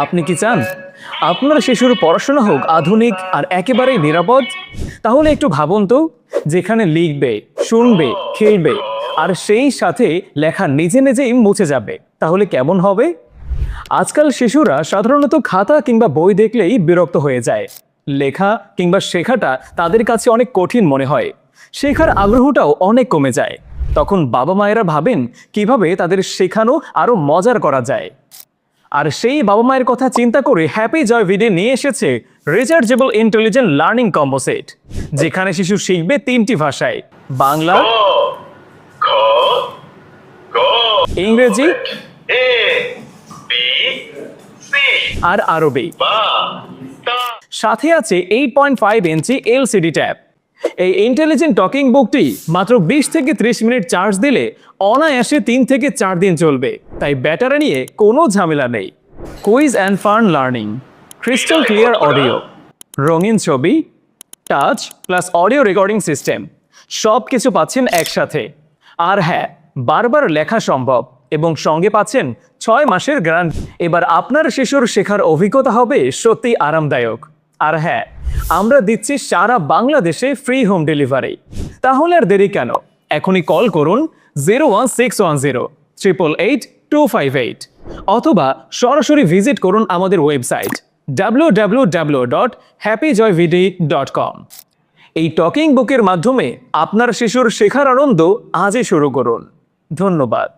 আপনি কি চান আপনার শিশুর পড়াশোনা হোক আধুনিক আর একেবারেই নিরাপদ? তাহলে একটু ভাবুন তো, যেখানে লিখবে, শুনবে, খেলবে আর সেই সাথে লেখা নিজে নিজেই মুছে যাবে, তাহলে কেমন হবে? আজকাল শিশুরা সাধারণত খাতা কিংবা বই দেখলেই বিরক্ত হয়ে যায়। লেখা কিংবা শেখাটা তাদের কাছে অনেক কঠিন মনে হয়। শেখার আগ্রহটাও অনেক কমে যায়। তখন বাবা মায়েরা ভাবেন কিভাবে তাদের শেখানো আরো মজার করা যায়। আর সেই বাবা মায়ের কথা চিন্তা করে হ্যাপি জয় ভিডে নিয়ে এসেছে rechargeable intelligent learning combo set, যেখানে শিশু শিখবে 3টি ভাষায়: বাংলা, ইংরেজি আর আরবি। সাথে আছে 8.5 ইঞ্চি এলসিডি ট্যাব। এই ইন্টেলিজেন্ট টকিং বুকটি মাত্র 20 থেকে 30 মিনিট চার্জ দিলে অনায়াসে 3 থেকে 4 দিন চলবে, তাই ব্যাটারি নিয়ে কোনো ঝামেলা নেই। Quiz and fun learning, crystal clear audio, রঙিন ছবি, touch plus audio recording system, সব কিছু পাচ্ছেন একসাথে। আর হ্যাঁ, বারবার লেখা সম্ভব এবং সঙ্গে পাচ্ছেন 6 মাসের গ্যারান্টি। এবার আপনার শিশুর শেখার অভিজ্ঞতা হবে সত্যি আরামদায়ক। আর হ্যাঁ, আমরা দিচ্ছি সারা বাংলাদেশে ফ্রি হোম ডেলিভারি। তাহলে আর দেরি কেন, এখনই কল করুন 01610 888 258 অথবা সরাসরি ভিজিট করুন আমাদের ওয়েবসাইট www.happyjoyvd.com। এই টকিং বুকের মাধ্যমে আপনার শিশুর শেখার আনন্দ আজই শুরু করুন। ধন্যবাদ।